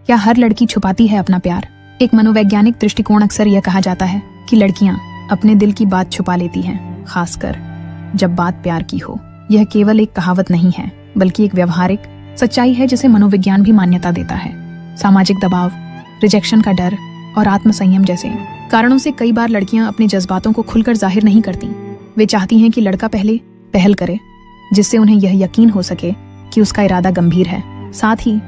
क्या हर लड़की छुपाती है अपना प्यार? एक मनोवैज्ञानिक दृष्टिकोण अक्सर यह कहा जाता है कि लड़कियां अपने दिल की बात छुपा लेती हैं, खासकर जब बात प्यार की हो। यह केवल एक कहावत नहीं है, बल्कि एक व्यवहारिक सच्चाई है जिसे मनोविज्ञान भी मान्यता देता है। सामाजिक दबाव, रिजेक्शन का डर और आत्मसंयम जैसे कारणों से कई बार लड़कियां अपने जज्बातों को खुलकर जाहिर नहीं करती। वे चाहती हैं कि लड़का पहले पहल करे, जिससे उन्हें यह यकीन हो सके कि उसका इरादा गंभीर है। साथ ही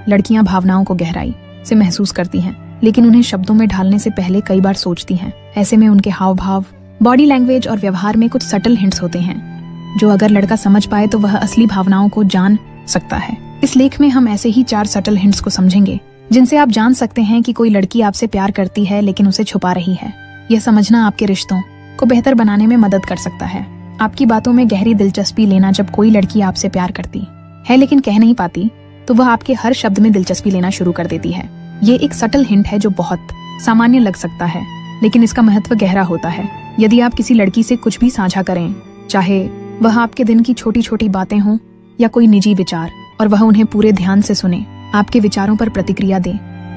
लड़कियां भावनाओं को गहराई से महसूस करती हैं, लेकिन उन्हें शब्दों में ढालने से पहले कई बार सोचती हैं। ऐसे में उनके हाव भाव, बॉडी लैंग्वेज और व्यवहार में कुछ सटल हिंट्स होते हैं, जो अगर लड़का समझ पाए तो वह असली भावनाओं को जान सकता है। इस लेख में हम ऐसे ही 4 सटल हिंट्स को समझेंगे, जिनसे आप जान सकते हैं कि कोई लड़की आपसे प्यार करती है लेकिन उसे छुपा रही है। यह समझना आपके रिश्तों को बेहतर बनाने में मदद कर सकता है। आपकी बातों में गहरी दिलचस्पी लेना। जब कोई लड़की आपसे प्यार करती है लेकिन कह नहीं पाती, तो वह आपके हर शब्द में दिलचस्पी लेना शुरू कर देती है। ये एक सटल हिंट है जो बहुत सामान्य लग सकता है, लेकिन इसका महत्व गहरा होता है। यदि आप किसी लड़की से कुछ भी साझा करें, चाहे वह आपके दिन की छोटी छोटी बातें हों या कोई निजी विचार, और वह उन्हें पूरे ध्यान से सुने, आपके विचारों पर प्रतिक्रिया दे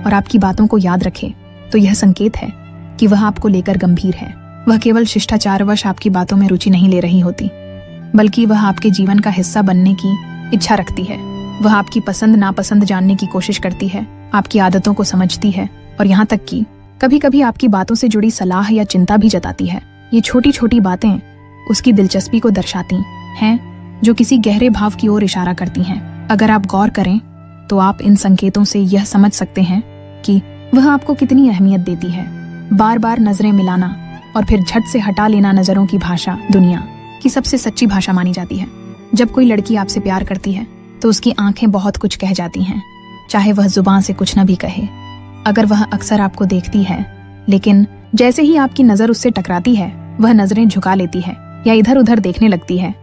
और आपकी बातों को याद रखे, तो यह संकेत है कि वह आपको लेकर गंभीर है। वह केवल शिष्टाचारवश आपकी बातों में रुचि नहीं ले रही होती, बल्कि वह आपके जीवन का हिस्सा बनने की इच्छा रखती है। वह आपकी पसंद नापसंद जानने की कोशिश करती है, आपकी आदतों को समझती है और यहाँ तक कि कभी कभी आपकी बातों से जुड़ी सलाह या चिंता भी जताती है। ये छोटी छोटी बातें उसकी दिलचस्पी को दर्शाती हैं, जो किसी गहरे भाव की ओर इशारा करती हैं। अगर आप गौर करें तो आप इन संकेतों से यह समझ सकते हैं कि वह आपको कितनी अहमियत देती है। बार बार नजरें मिलाना और फिर झट से हटा लेना नजरों की भाषा दुनिया की सबसे सच्ची भाषा मानी जाती है। जब कोई लड़की आपसे प्यार करती है तो उसकी आंखें बहुत कुछ कह जाती हैं, चाहे वह जुबान से कुछ न भी कहे। अगर वह अक्सर आपको देखती है, लेकिन जैसे ही आपकी नजर उससे टकराती है वह नजरें झुका लेती है या इधर उधर देखने लगती है,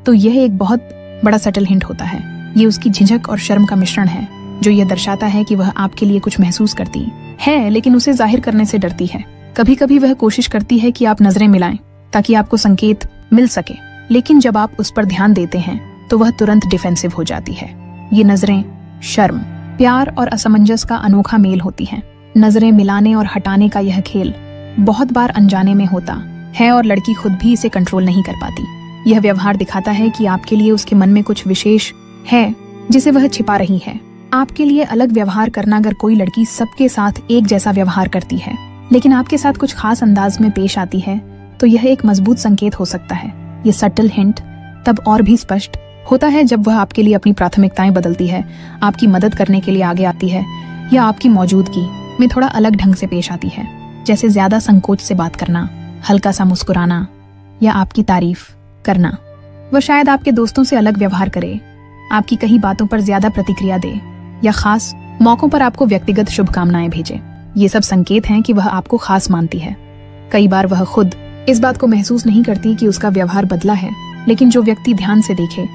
तो यह एक बहुत बड़ा सटल हिंट होता है। ये उसकी झिझक और शर्म का मिश्रण है, जो यह दर्शाता है कि वह आपके लिए कुछ महसूस करती है, लेकिन उसे जाहिर करने से डरती है। कभी कभी वह कोशिश करती है कि आप नजरें मिलाएं ताकि आपको संकेत मिल सके, लेकिन जब आप उस पर ध्यान देते हैं तो वह तुरंत डिफेंसिव हो जाती है। ये नजरें शर्म, प्यार और असमंजस का अनोखा मेल होती हैं। नजरें मिलाने और हटाने का यह खेल बहुत बार अनजाने में होता है और लड़की खुद भी इसे कंट्रोल नहीं कर पाती। यह व्यवहार दिखाता है कि आपके लिए उसके मन में कुछ विशेष है जिसे वह छिपा रही है। आपके लिए अलग व्यवहार करना। अगर कोई लड़की सबके साथ एक जैसा व्यवहार करती है लेकिन आपके साथ कुछ खास अंदाज में पेश आती है, तो यह एक मजबूत संकेत हो सकता है। ये सटल हिंट तब और भी स्पष्ट होता है जब वह आपके लिए अपनी प्राथमिकताएं बदलती है, आपकी मदद करने के लिए आगे आती है या आपकी मौजूदगी में थोड़ा अलग ढंग से पेश आती है, जैसे ज्यादा संकोच से बात करना, हल्का सा मुस्कुराना या आपकी तारीफ करना। वह शायद आपके दोस्तों से अलग व्यवहार करे, आपकी कही बातों पर ज्यादा प्रतिक्रिया दे या खास मौकों पर आपको व्यक्तिगत शुभकामनाएं भेजे। ये सब संकेत हैं कि वह आपको खास मानती है। कई बार वह खुद इस बात को महसूस नहीं करती कि उसका व्यवहार बदला है, लेकिन जो व्यक्ति ध्यान से देखे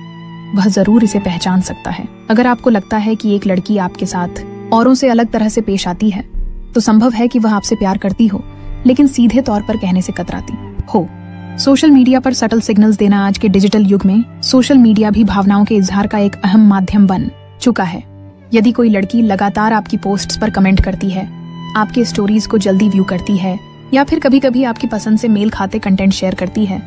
वह जरूर इसे पहचान सकता है। अगर आपको लगता है कि एक लड़की आपके साथ औरों से अलग तरह से पेश आती है, तो संभव है कि वह आपसे प्यार करती हो, लेकिन सीधे तौर पर कहने से कतराती हो। सोशल मीडिया पर सटल सिग्नल्स देना। आज के डिजिटल युग में सोशल मीडिया भी भावनाओं के इजहार का एक अहम माध्यम बन चुका है। यदि कोई लड़की लगातार आपकी पोस्ट्स पर कमेंट करती है, आपके स्टोरीज को जल्दी व्यू करती है या फिर कभी कभी आपकी पसंद से मेल खाते कंटेंट शेयर करती है,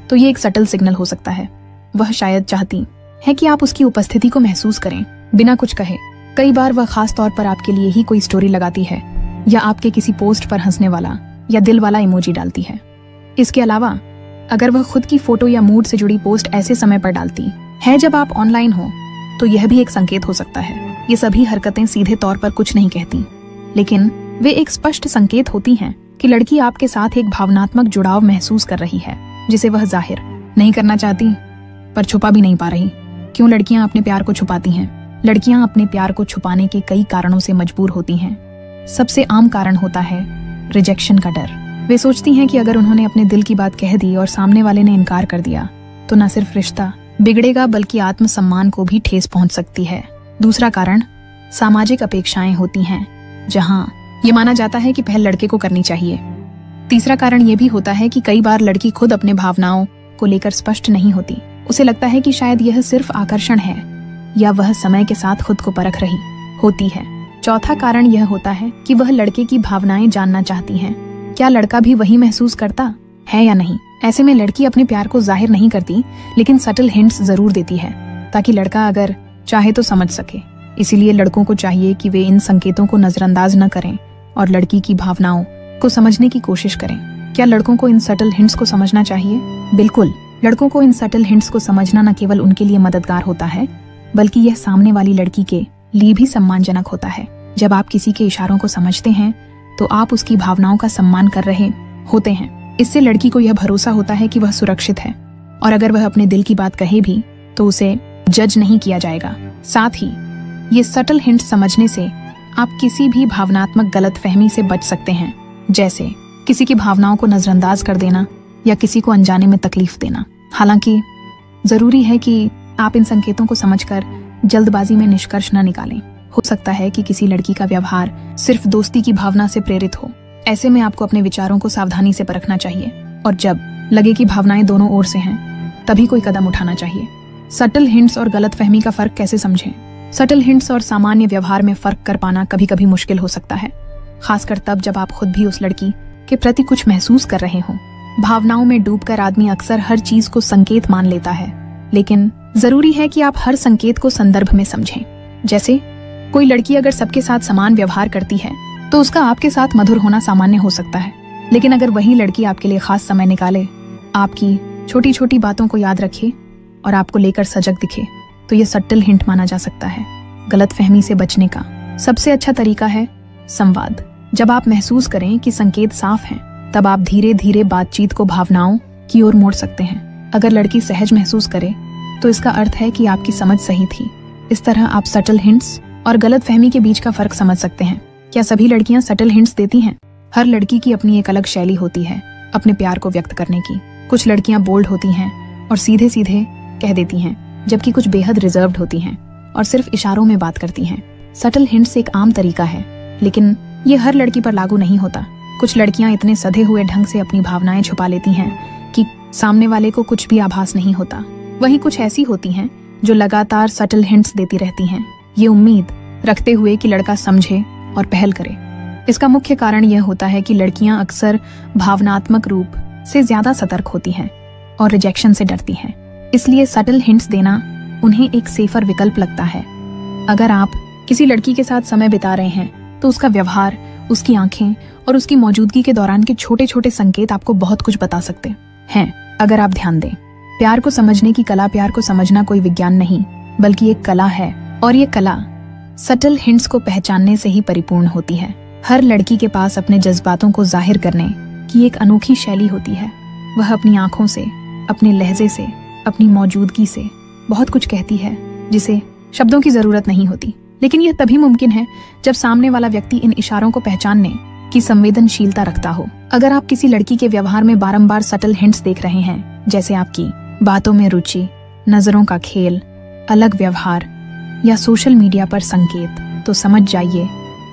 तो ये एक सटल सिग्नल हो सकता है। वह शायद चाहती है कि आप उसकी उपस्थिति को महसूस करें बिना कुछ कहे। कई बार वह खास तौर पर आपके लिए ही कोई स्टोरी लगाती है या आपके किसी पोस्ट पर हंसने वाला या दिल वाला इमोजी डालती है। इसके अलावा अगर वह खुद की फोटो या मूड से जुड़ी पोस्ट ऐसे समय पर डालती है जब आप ऑनलाइन हो, तो यह भी एक संकेत हो सकता है। ये सभी हरकतें सीधे तौर पर कुछ नहीं कहती, लेकिन वे एक स्पष्ट संकेत होती हैं कि लड़की आपके साथ एक भावनात्मक जुड़ाव महसूस कर रही है, जिसे वह जाहिर नहीं करना चाहती पर छुपा भी नहीं पा रही। क्यों लड़कियां अपने प्यार को छुपाती हैं? लड़कियां अपने प्यार को छुपाने के कई कारणों से मजबूर होती हैं। सबसे आम कारण होता है रिजेक्शन का डर। वे सोचती हैं कि अगर उन्होंने अपने दिल की बात कह दी और सामने वाले ने इनकार कर दिया, तो न सिर्फ रिश्ता बिगड़ेगा बल्कि आत्मसम्मान को भी ठेस पहुंच सकती है। दूसरा कारण सामाजिक अपेक्षाएं होती हैं, जहां ये माना जाता है कि पहल लड़के को करनी चाहिए। तीसरा कारण ये भी होता है कि कई बार लड़की खुद अपने भावनाओं को लेकर स्पष्ट नहीं होती। उसे लगता है कि शायद यह सिर्फ आकर्षण है या वह समय के साथ खुद को परख रही होती है। चौथा कारण यह होता है कि वह लड़के की भावनाएं जानना चाहती हैं। क्या लड़का भी वही महसूस करता है या नहीं। ऐसे में लड़की अपने प्यार को जाहिर नहीं करती, लेकिन सटल हिंट्स जरूर देती है ताकि लड़का अगर चाहे तो समझ सके। इसीलिए लड़कों को चाहिए कि वे इन संकेतों को नजरअंदाज न करें और लड़की की भावनाओं को समझने की कोशिश करें। क्या लड़कों को इन सटल हिंट्स को समझना चाहिए? बिल्कुल, लड़कों को इन सटल हिंट्स को समझना न केवल उनके लिए मददगार होता है, बल्कि यह सामने वाली लड़की के लिए भी सम्मानजनक होता है। जब आप किसी के इशारों को समझते हैं तो आप उसकी भावनाओं का सम्मान कर रहे होते हैं। इससे लड़की को यह भरोसा होता है कि वह सुरक्षित है और अगर वह अपने दिल की बात कहे भी तो उसे जज नहीं किया जाएगा। साथ ही ये सटल हिंट समझने से आप किसी भी भावनात्मक गलतफहमी से बच सकते हैं, जैसे किसी की भावनाओं को नजरअंदाज कर देना या किसी को अनजाने में तकलीफ देना। हालांकि जरूरी है कि आप इन संकेतों को समझकर जल्दबाजी में निष्कर्ष न निकालें। हो सकता है कि किसी लड़की का व्यवहार सिर्फ दोस्ती की भावना से प्रेरित हो। ऐसे में आपको अपने विचारों को सावधानी से परखना चाहिए और जब लगे कि भावनाएं दोनों ओर से हैं, तभी कोई कदम उठाना चाहिए। सटल हिंट्स और गलतफहमी का फर्क कैसे समझें? सटल हिंट्स और सामान्य व्यवहार में फर्क कर पाना कभी कभी मुश्किल हो सकता है, खासकर तब जब आप खुद भी उस लड़की के प्रति कुछ महसूस कर रहे हों। भावनाओं में डूबकर आदमी अक्सर हर चीज को संकेत मान लेता है, लेकिन जरूरी है कि आप हर संकेत को संदर्भ में समझें। जैसे कोई लड़की अगर सबके साथ समान व्यवहार करती है तो उसका आपके साथ मधुर होना सामान्य हो सकता है, लेकिन अगर वही लड़की आपके लिए खास समय निकाले, आपकी छोटी छोटी बातों को याद रखे और आपको लेकर सजग दिखे, तो ये सटल हिंट माना जा सकता है। गलतफहमी से बचने का सबसे अच्छा तरीका है संवाद। जब आप महसूस करें कि संकेत साफ हैं, तब आप धीरे धीरे बातचीत को भावनाओं की ओर मोड़ सकते हैं। अगर लड़की सहज महसूस करे तो इसका अर्थ है कि आपकी समझ सही थी। इस तरह आप सटल हिंट्स और गलतफहमी के बीच का फर्क समझ सकते हैं। क्या सभी लड़कियां सटल हिंट्स देती हैं? हर लड़की की अपनी एक अलग शैली होती है अपने प्यार को व्यक्त करने की। कुछ लड़कियां बोल्ड होती हैं और सीधे सीधे कह देती हैं, जबकि कुछ बेहद रिजर्व्ड होती हैं और सिर्फ इशारों में बात करती हैं। सटल हिंट्स एक आम तरीका है, लेकिन ये हर लड़की पर लागू नहीं होता। कुछ लड़कियां इतने सधे हुए ढंग से अपनी भावनाएं छुपा लेती हैं कि सामने वाले को कुछ भी आभास नहीं होता। वहीं कुछ ऐसी होती हैं जो लगातार सटल हिंट्स देती रहती हैं, ये उम्मीद रखते हुए कि लड़का समझे और पहल करे। इसका मुख्य कारण यह होता है कि लड़कियां अक्सर भावनात्मक रूप से ज्यादा सतर्क होती हैं और रिजेक्शन से डरती हैं। इसलिए सटल हिंट्स देना उन्हें एक सेफर विकल्प लगता है। अगर आप किसी लड़की के साथ समय बिता रहे हैं तो उसका व्यवहार, उसकी आंखें और उसकी मौजूदगी के दौरान के छोटे छोटे संकेत आपको बहुत कुछ बता सकते हैं। अगर आप ध्यान दें, प्यार को समझने की कला, प्यार को समझना कोई विज्ञान नहीं बल्कि एक कला है, और ये कला सटल हिंट्स को पहचानने से ही परिपूर्ण होती है। हर लड़की के पास अपने जज्बातों को जाहिर करने की एक अनोखी शैली होती है। वह अपनी आंखों से, अपने लहजे से, अपनी मौजूदगी से बहुत कुछ कहती है जिसे शब्दों की जरूरत नहीं होती। लेकिन यह तभी मुमकिन है जब सामने वाला व्यक्ति इन इशारों को पहचानने की संवेदनशीलता रखता हो। अगर आप किसी लड़की के व्यवहार में बारंबार सटल हिंट्स देख रहे हैं, जैसे आपकी बातों में रुचि, नजरों का खेल, अलग व्यवहार या सोशल मीडिया पर संकेत, तो समझ जाइए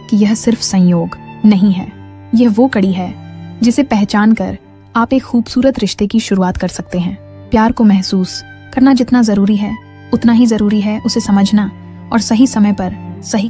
कि यह सिर्फ संयोग नहीं है। यह वो कड़ी है जिसे पहचान कर आप एक खूबसूरत रिश्ते की शुरुआत कर सकते हैं। प्यार को महसूस करना जितना जरूरी है, उतना ही जरूरी है उसे समझना और सही समय पर सही